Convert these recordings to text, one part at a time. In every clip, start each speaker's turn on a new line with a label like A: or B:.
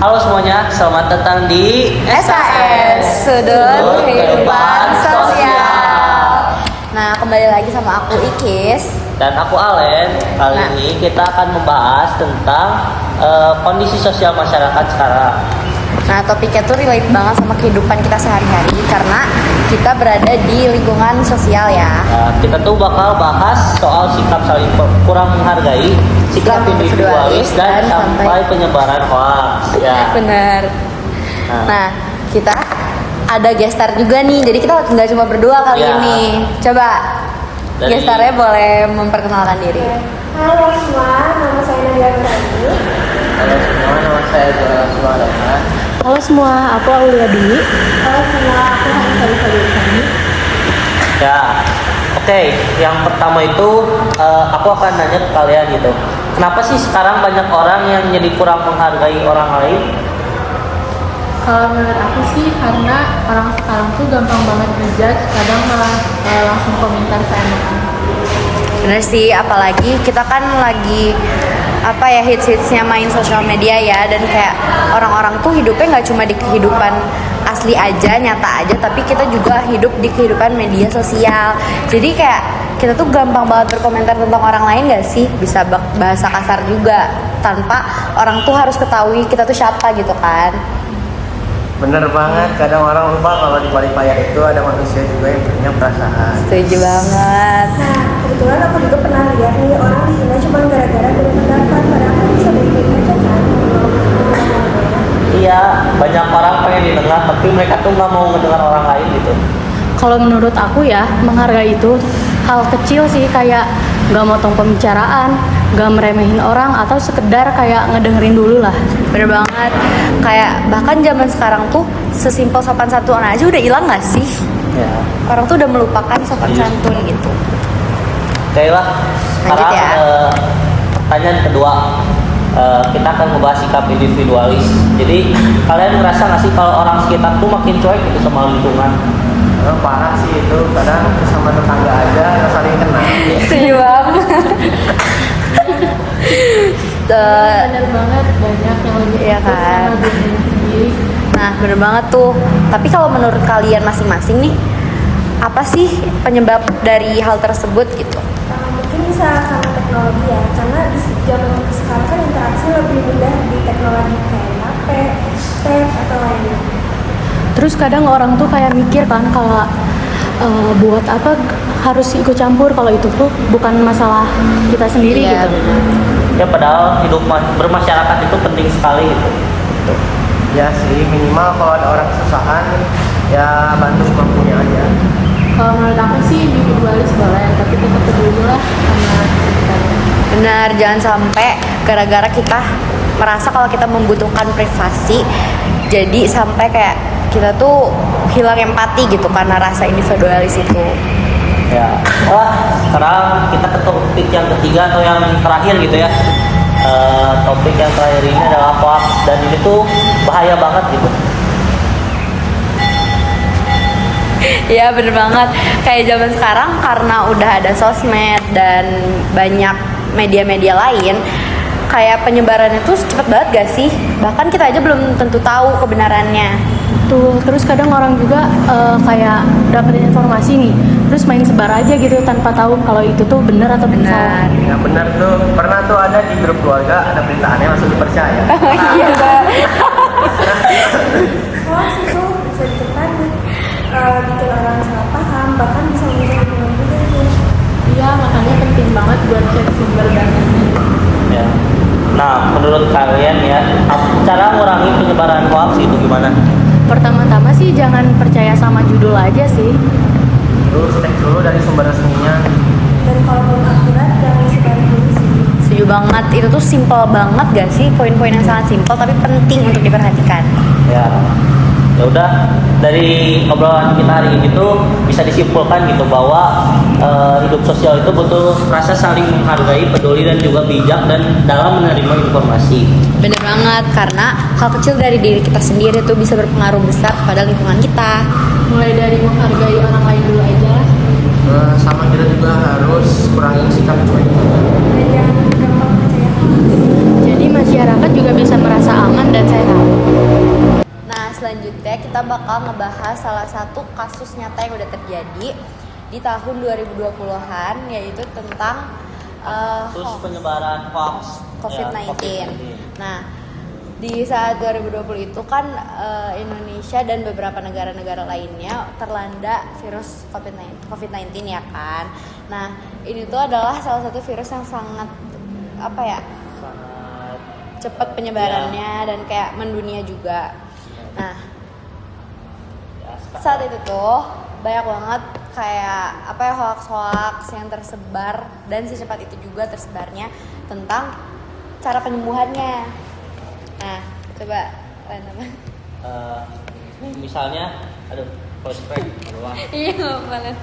A: Halo semuanya, selamat datang di
B: SAS Sudut Kehidupan Sosial. Nah, kembali lagi sama aku Ikis
A: dan aku Alen. Kali ini kita akan membahas tentang kondisi sosial masyarakat sekarang.
B: Nah, topiknya tuh relate banget sama kehidupan kita sehari-hari karena kita berada di lingkungan sosial ya.
A: Kita tuh bakal bahas soal sikap saling kurang menghargai, sikap individualis dan sampai penyebaran hoax. Ya.
B: Bener. Nah, kita ada gestar juga nih, jadi kita nggak cuma berdua kali ini. Coba gestarnya boleh memperkenalkan diri.
C: Halo semua, nama saya Nadia Nurani.
A: Halo semua, nama saya Jola Suwadana.
C: Halo semua, aku Aulia Dwi. Halo semua, aku Hanifah Fadilsani.
A: Ya, oke. Yang pertama itu aku akan nanya ke kalian gitu. Kenapa sih sekarang banyak orang yang jadi kurang menghargai orang lain?
C: Kalau menurut aku sih karena orang sekarang tuh gampang banget ngejudge, kadang malah langsung komentar seenaknya.
B: Bener sih, apalagi kita kan lagi hits-hitsnya main sosial media ya, dan kayak orang-orang tuh hidupnya nggak cuma di kehidupan asli aja, nyata aja, tapi kita juga hidup di kehidupan media sosial. Jadi kayak kita tuh gampang banget berkomentar tentang orang lain gak sih, bisa bahasa kasar juga tanpa orang tuh harus ketahui kita tuh siapa gitu kan.
D: Bener banget, kadang orang lupa kalau di balik layar itu ada manusia juga yang punya perasaan.
B: Setuju banget.
E: Nah, kebetulan aku juga pernah lihat nih orang dihina cuma gara-gara beda pendapat, padahal kan bisa baik-baik aja kan.
A: Iya, banyak orang pengen didengar tapi mereka tuh nggak mau mendengar orang lain gitu.
F: Kalau menurut aku ya, menghargai itu hal kecil sih, kayak gak motong pembicaraan, gak meremehin orang, atau sekedar kayak ngedengerin dulu lah.
B: Bener banget, kayak bahkan zaman sekarang tuh sesimpel sopan santun aja udah hilang gak sih?
A: Ya.
B: Orang tuh udah melupakan sopan santun gitu.
A: Oke lah, sekarang
B: Lanjut ya.
A: pertanyaan kedua. Kita akan membahas sikap individualis. Jadi kalian ngerasa nggak sih kalau orang sekitar tuh makin cuek gitu sama lingkungan?
D: Parah sih itu, kadang sama tetangga aja nggak saling kenal.
B: Setuju banget.
C: Bener banget, banyak yang lebih
B: Iya
C: fokus
B: kan?
C: sama dirinya sendiri.
B: Nah, bener banget tuh. Tapi kalau menurut kalian masing-masing nih, apa sih penyebab dari hal tersebut gitu?
E: Mungkin bisa karena teknologi ya, karena di zaman sekarang kan interaksi lebih mudah di teknologi kayak HP, tab atau lainnya.
F: Terus kadang orang tuh kayak mikir kan kalau buat apa harus ikut campur kalau itu tuh bukan masalah kita sendiri
B: Iya,
F: gitu.
A: Ya padahal hidup bermasyarakat itu penting sekali gitu.
D: Ya sih, minimal kalau ada orang kesusahan ya bantu semampunya aja.
C: Kalau menurut aku sih individualis boleh, tapi tetap peduli lah sama sekitarnya.
B: Benar, jangan sampai gara-gara kita merasa kalau kita membutuhkan privasi, jadi sampai kayak kita tuh hilang empati gitu karena rasa individualis itu.
A: Ya, sekarang kita ke topik yang ketiga atau yang terakhir gitu ya. Topik yang terakhir ini adalah hoax, dan ini tuh bahaya banget gitu.
B: Ya bener banget, kayak zaman sekarang karena udah ada sosmed dan banyak media-media lain, kayak penyebarannya tuh cepet banget gak sih? Bahkan kita aja belum tentu tahu kebenarannya.
F: Tuh, terus kadang orang juga kayak dapetin informasi nih, terus main sebar aja gitu tanpa tahu kalau itu tuh benar atau
B: Benar.
F: salah.
D: Yang benar tuh pernah tuh ada di grup keluarga ada berita aneh langsung dipercaya.
B: Iya Mbak.
E: Hoax itu bisa bikin panik, bikin orang salah paham, bahkan bisa merusak hubungan juga itu.
C: Iya, makanya penting banget buat cek sumber datanya.
A: Ya. Nah, menurut kalian ya, cara ngurangi penyebaran hoax itu gimana?
F: Pertama-tama sih jangan percaya sama judul aja sih.
D: Terus cek dulu dari sumber resminya.
E: Dan kalau belum akurat, jangan disebarin dulu sih.
B: Setuju banget, itu tuh simple banget gak sih? Poin-poin yang sangat simple tapi penting untuk diperhatikan.
A: Ya udah, dari obrolan kita hari ini tuh bisa disimpulkan gitu bahwa hidup sosial itu butuh rasa saling menghargai, peduli, dan juga bijak dan dalam menerima informasi.
B: Bener banget, karena hal kecil dari diri kita sendiri tuh bisa berpengaruh besar pada lingkungan kita.
C: Mulai dari menghargai orang lain dulu aja.
D: Sama kita juga harus kurangin sikap cuek.
E: Dan jangan gampang percaya hoax.
F: Jadi masyarakat juga bisa merasa aman dan sehat.
B: selanjutnya kita bakal ngebahas salah satu kasus nyata yang udah terjadi di tahun 2020-an, yaitu tentang
A: Terus penyebaran hoax
B: COVID-19.
A: ya,
B: Nah, di saat 2020 itu kan Indonesia dan beberapa negara-negara lainnya terlanda virus COVID-19 ya kan. Nah, ini tuh adalah salah satu virus yang sangat
A: sangat
B: cepat penyebarannya dan kayak mendunia juga. Nah,
A: ya,
B: saat itu tuh banyak banget kayak hoax-hoax yang tersebar, dan secepat itu juga tersebarnya tentang cara penyembuhannya. Nah, coba
A: misalnya prospek
B: iya banget.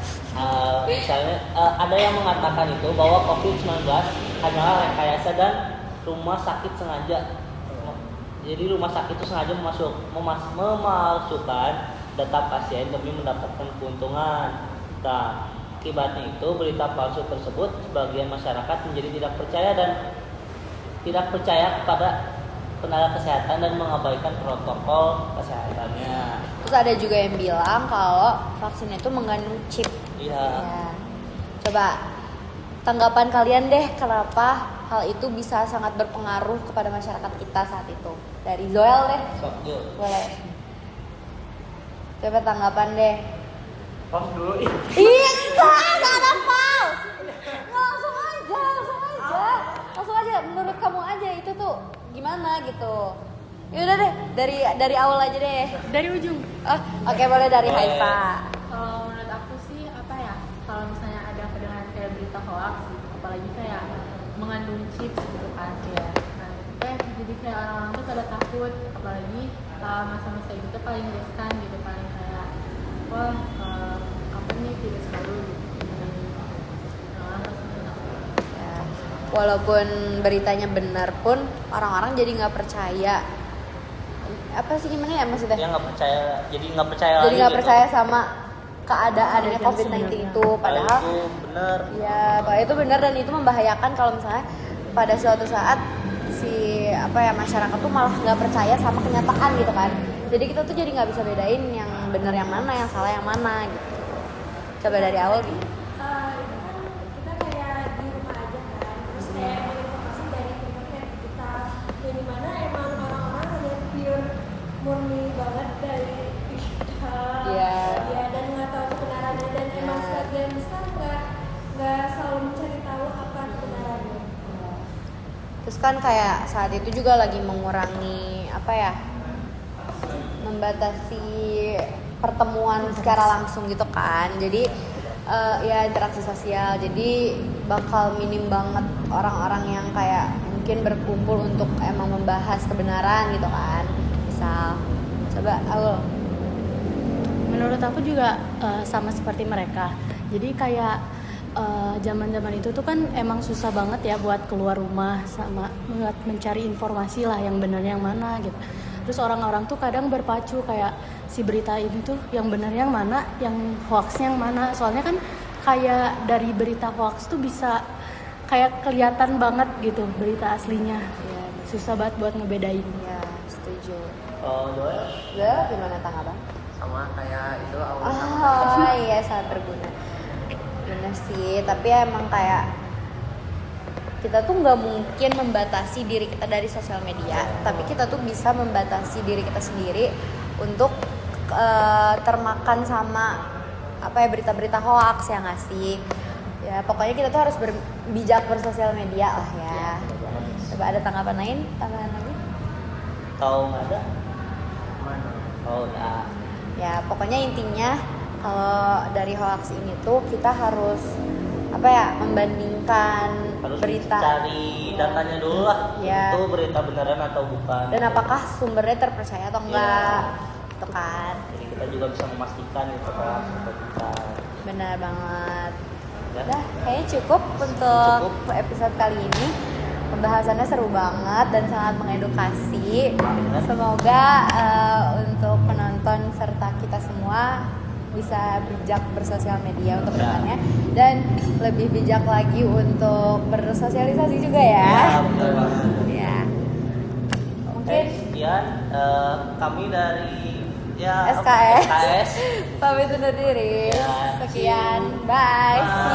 A: misalnya ada yang mengatakan itu bahwa COVID-19 hanyalah rekayasa dan rumah sakit sengaja. Jadi rumah sakit itu sengaja memalsukan data pasien demi mendapatkan keuntungan. Nah, akibatnya itu berita palsu tersebut sebagian masyarakat menjadi tidak percaya kepada tenaga kesehatan dan mengabaikan protokol kesehatannya.
B: Terus ada juga yang bilang kalau vaksin itu mengandung chip.
A: Iya.
B: Ya. Coba tanggapan kalian deh, kenapa hal itu bisa sangat berpengaruh kepada masyarakat kita saat itu? Dari Zoel deh,
A: Sok, yuk.
B: boleh. Coba tanggapan deh.
D: Pause dulu.
B: Iya, enggak ada pause. Langsung aja. Menurut kamu aja itu tuh gimana gitu. Ya udah deh, dari awal aja deh.
F: Dari ujung.
B: Oh, oke, boleh dari Haifa.
C: Kalau menurut aku sih kalau misalnya ada kedengaran kayak berita hoax gitu, apalagi kayak mengandung chips gitu kan ya. Nah, jadi kayak orang-orang tuh pada takut, apalagi masa-masa itu tuh paling riskan gitu, paling kayak wah apa nih virus baru gitu. Nah, rasanya takut.
B: Ya, walaupun beritanya benar pun orang-orang jadi nggak percaya. Apa sih gimana ya maksudnya?
A: Dia nggak percaya, jadi nggak percaya
B: Jadi
A: lagi
B: nggak
A: gitu.
B: percaya sama keadaannya
F: Kejadian
B: COVID-19
F: sebenarnya.
B: itu, padahal
A: itu benar.
B: ya bahwa itu benar, dan itu membahayakan kalau misalnya pada suatu saat si masyarakat tuh malah nggak percaya sama kenyataan gitu kan. Jadi kita tuh jadi nggak bisa bedain yang benar yang mana, yang salah yang mana gitu. Coba dari awal gitu.
E: Itu kan kita kayak di rumah aja kan, terus kayak menginformasi dari internet kita, yang dimana emang orang-orang hanya pure murni banget dari kita,
B: Iya.
E: ya, dan nggak tahu kebenarannya, dan emang sebagian besar nggak selalu mencari tahu apa kebenarannya.
B: Terus kan kayak saat itu juga lagi mengurangi membatasi pertemuan secara langsung gitu kan. Jadi ya interaksi sosial. Jadi bakal minim banget orang-orang yang kayak mungkin berkumpul untuk emang membahas kebenaran gitu kan. Misal coba Aul.
F: Menurut aku juga sama seperti mereka. Jadi kayak zaman-zaman itu tuh kan emang susah banget ya buat keluar rumah sama buat mencari informasi lah yang benar yang mana gitu. Terus orang-orang tuh kadang berpacu kayak si berita ini tuh yang benar yang mana, yang hoaxnya yang mana. Soalnya kan kayak dari berita hoax tuh bisa kayak kelihatan banget gitu berita aslinya.
B: Ya,
F: Susah banget buat ngebedain.
B: ya setuju.
A: Joel,
B: Gimana tanggapan?
D: Sama kayak itu awal
B: Oh iya, sangat berguna. Bener sih, tapi emang kayak kita tuh nggak mungkin membatasi diri kita dari sosial media, tapi kita tuh bisa membatasi diri kita sendiri untuk termakan sama berita-berita hoax ya nggak sih? Ya pokoknya kita tuh harus bijak bersosial media lah ya. Coba ada tanggapan lain? Tambahan lagi?
A: tahu nggak ada?
D: mana?
A: Oh ya.
B: Ya pokoknya intinya kalau dari hoax ini tuh kita harus membandingkan
A: Harus
B: berita
A: cari datanya dulu lah.
B: Ya.
A: Itu berita beneran atau bukan.
B: dan apakah sumbernya terpercaya atau enggak, gitu kan.
A: Jadi kita juga bisa memastikan itu hoax atau bukan.
B: Benar banget.
A: Ya.
B: Udah, kayaknya cukup untuk
A: Cukup.
B: episode kali ini. Pembahasannya seru banget dan sangat mengedukasi.
A: Banget.
B: Semoga untuk penonton serta kita semua bisa bijak bersosial media untuk
A: Ya.
B: kedepannya, dan lebih bijak lagi untuk bersosialisasi juga ya.
A: Ya, betul banget.
B: Ya.
A: Oke,
B: Mungkin
A: sekian kami dari Ya,
B: SKS.
A: SKS.
B: Pamit undur diri.
A: Ya,
B: Sekian. Bye.
A: Bye.